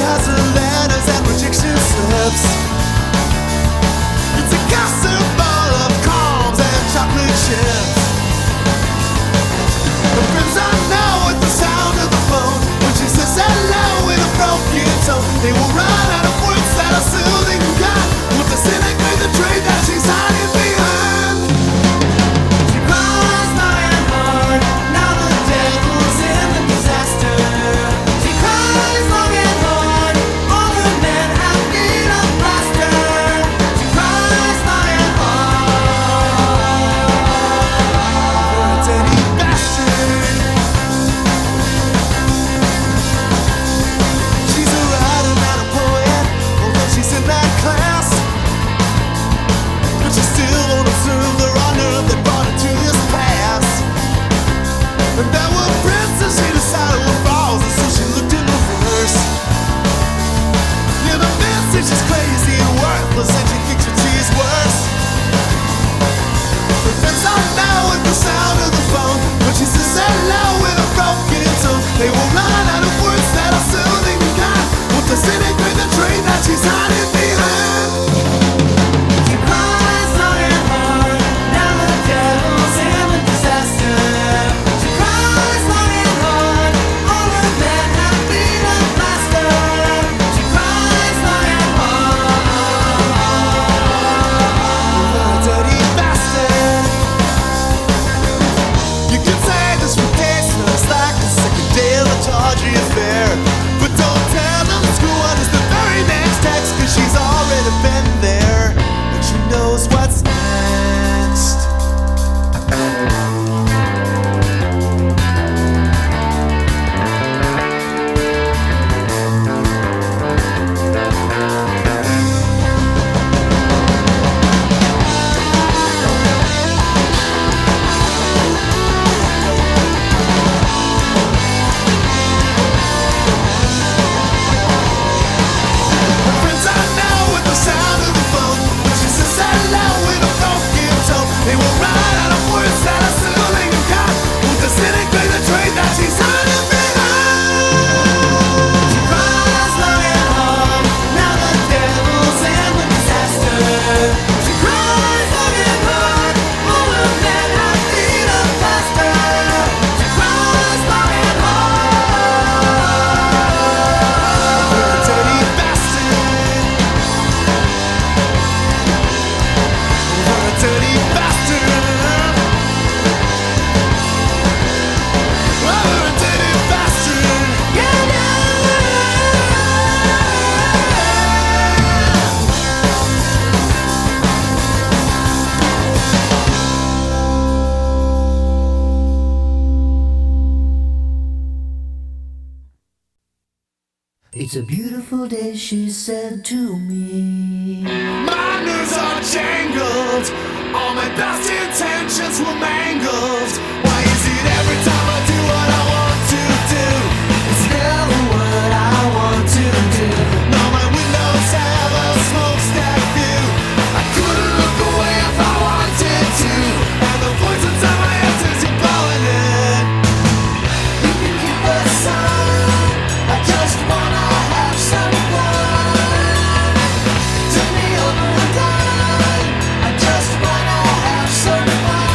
has her letters and rejection slips. It's a castle full of calms and chocolate chips. The friends I know with the sound of the phone, when she says hello in a broken tone, they will run out of words that are soothing God, with the cynic with the trade that she's hiding behind. She cries long and hard, now the devil's in the disaster. She cries long and hard, all the men have been a plaster. She cries long and hard for a dirty bastard. She's a writer, not a poet, although she's in that class. But she still won't assume the honor that brought her to this pass. And there were princes she decided were falls, and so she looked in reverse. Yeah, the message is crazy and worthless, and she thinks that she is worse. The friends are now with the sound of the phone, when she says hello in a broken tone, they will run out of words that are soothing and kind, with the cynic with the train that she's hiding behind. She cries long and hard, now the devil's in the disaster. She cries long and hard, all the men have been a plaster. She cries long and hard for a dirty bastard. You can say this for cases like a second day of a tawdry affair, but don't tell them the school one is the very next text, cause she's already been there, and she knows what's next. The friends I know with the sound of the phone, when she says hello in a broken tone, they will run out of words that are soothing and kind, with the cynic with the trade that she's hiding behind. She cries long and hard, now the devil's in the disaster. She cries long and hard, all the men have been a plaster. She cries long and hard for a dirty bastard. For a dirty bastard. For a dirty bastard. Yeah, It's a beautiful day, she said to me. my nerves are jangled, all my best intentions were mangled. Why is it every time I do what I want to do, it's never what I want to do? Now my windows have a smokestack view, I couldn't look away if I wanted to, and the voice inside my head says you're blowing it. You can keep the sun, I just wanna have some fun. Turn me over and done, I just wanna have some fun.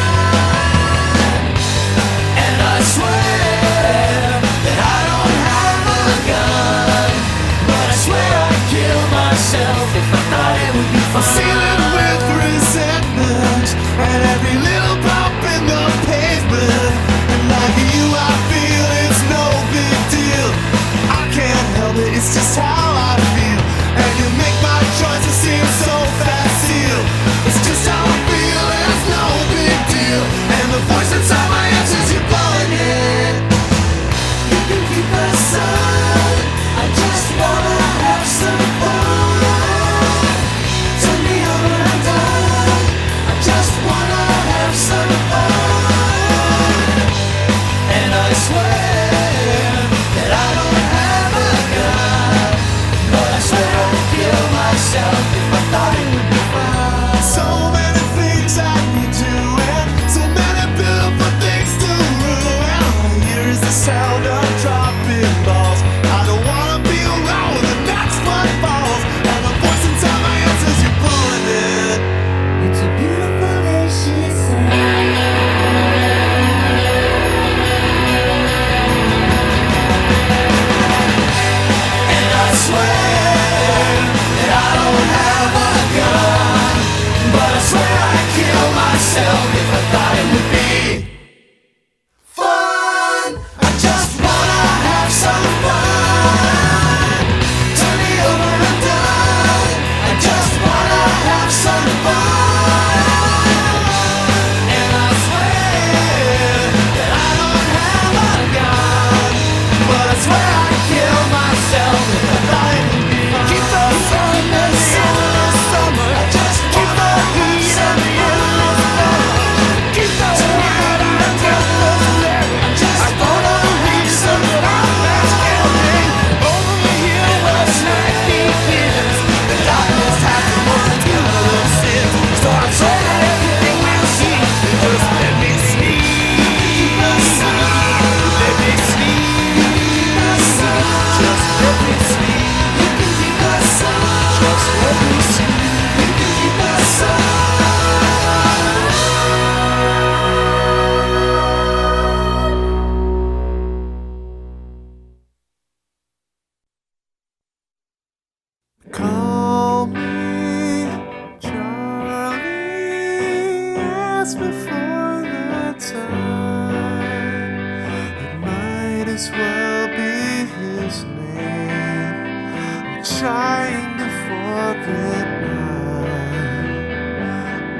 this will be his name. I'm trying to forget now.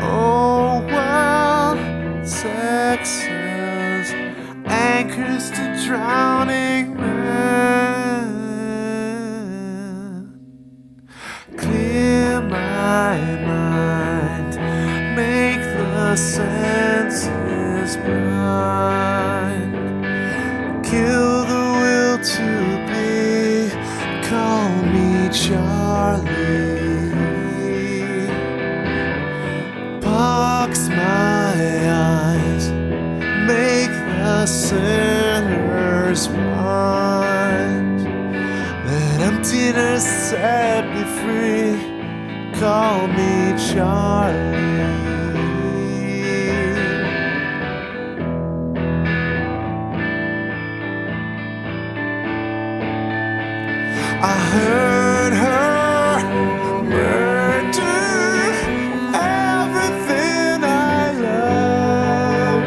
Oh well, sex sells anchors to drowning men. Clear my mind, make the senses blind. Kill the will to be, call me Charlie. Box my eyes, make the sinners blind. Let emptiness set me free, call me Charlie. I heard her murder everything I love.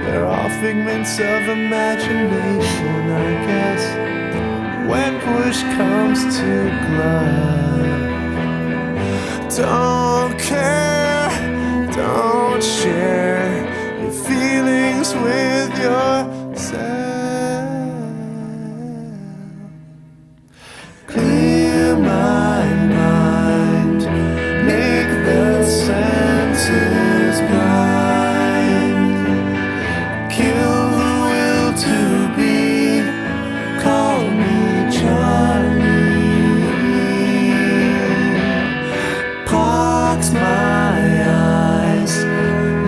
They're all figments of imagination, I guess, when push comes to glove. Don't care, don't share your feelings with yourself. Clear my mind, make the senses blind. Kill the will to be, call me Charlie. Box my eyes,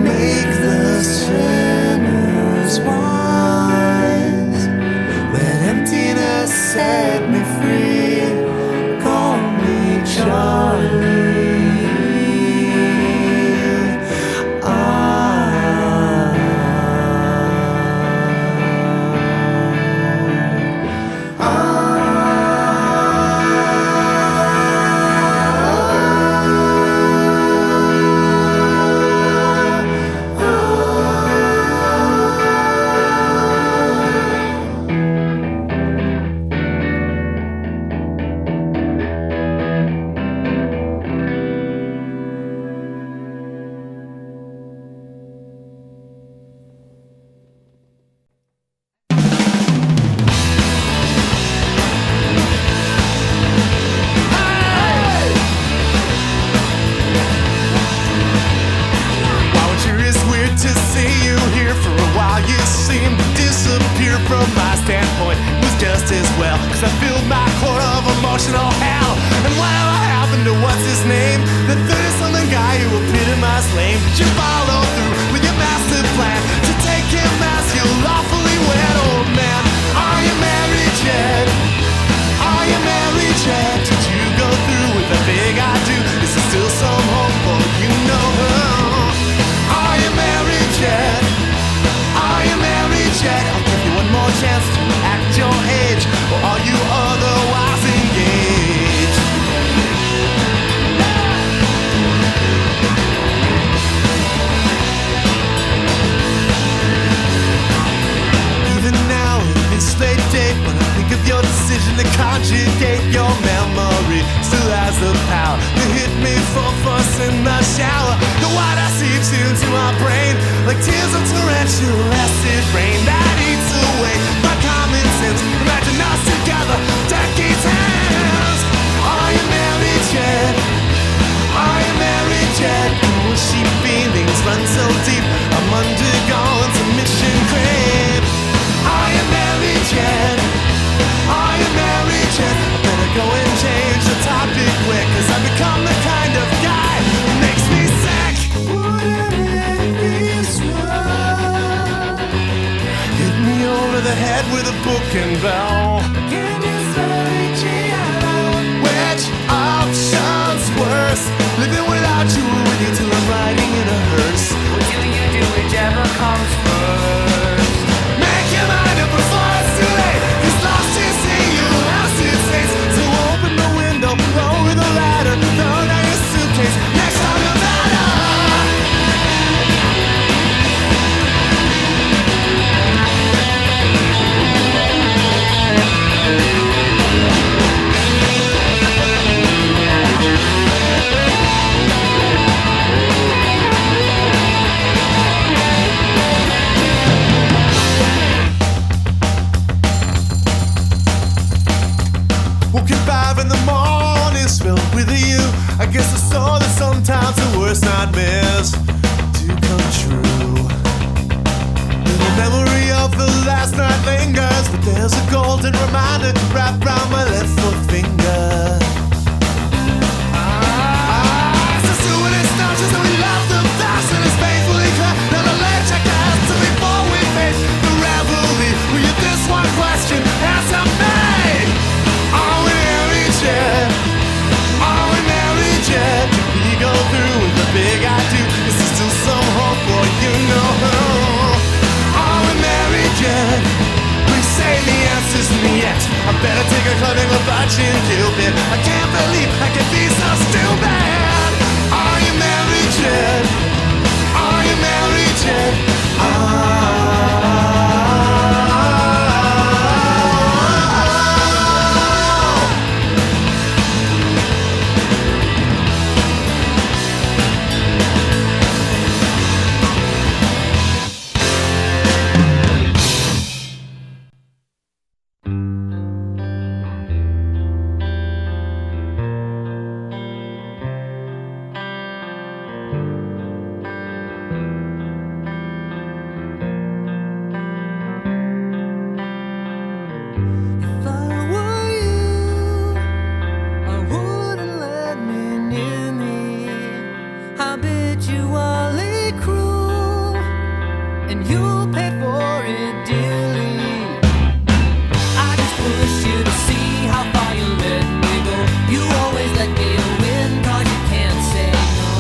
make the sinners wise. Let emptiness set me free, call me Charlie. From my standpoint, it was just as well, cause I filled my quota of emotional hell. And whatever happened to what's his name, the 30-something guy who epitomized lame? Did you follow through with your master plan to take him as your lawfully wed old man? Are you married yet? Are you married yet? Did you go through with the big I do? Is there still some hope for you know her? Are you married yet? Are you married yet? I'll give you one more chance to act your age, or are you otherwise engaged? Even now, in this late date, when I think of your decision to conjugate your memory, still has the power to hit me full force in the shower. The water seeps into my brain like tears of torrential acid rain that eats away my common sense. Imagine us together, decades hence. Are you married yet? Are you married yet? Mushy feelings run so deep, I'm undergoing some mission creep. Are you married yet? Are you married yet? I better go and change the topic quick, cause I've become the kind of guy who makes me sick. Wouldn't it be swell? Hit me over the head with a book and bell. Give me slowly, which option's worse? Living without you or with you till I'm riding in a hearse? What do you do, whichever comes first? Make your mind up before it's too late. He's lost his see you lost his face. So open the window, lower the ladder, throw down your suitcase. Next time no matter. guess I saw that sometimes the worst nightmares do come true. The memory of the last night lingers, but there's a golden reminder wrapped around my left foot finger. So soon as touches and we love the past, and it's painfully clear that the electric has to before we face the reveille. Will you this one question answer me? Are we married yet? Are we married yet? Did we go through with the big I do? Is there still some hope for you know? Are we married yet? Please say the answer's yet. I better take a clubbing with Butchin' Cupid. I can't believe I can be so stupid. Are you married yet? Are you married yet? If I were you, I wouldn't let me near me. Habitually cruel, and you'll pay for it dearly. I just push you to see how far you let me go. You always let me win, 'cause you can't say no.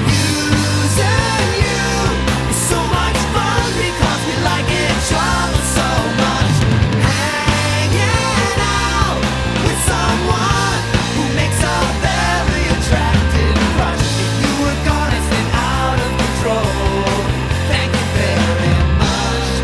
Using you is so much fun because we like each other so much. Hanging out with someone who makes a very attractive crush. If you were gonna stay out of control, thank you very much.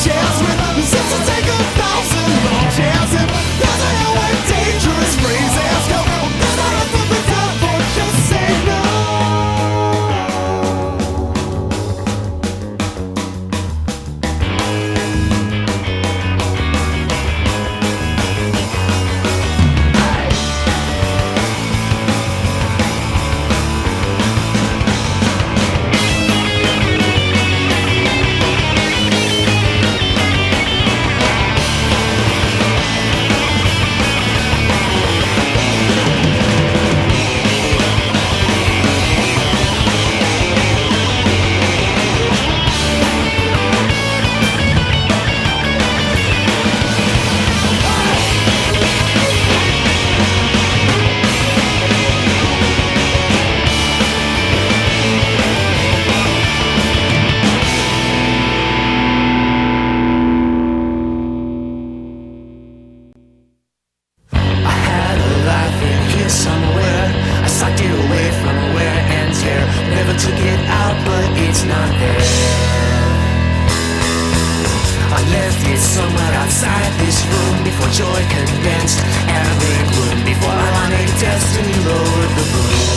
chairs with zips to take 1,000 long chairs. And that's how where dangerous phrases go. Then I have to the devil, just say no. Somewhere outside this room, before joy condensed, air gloom, before ironic destiny lowered the boom.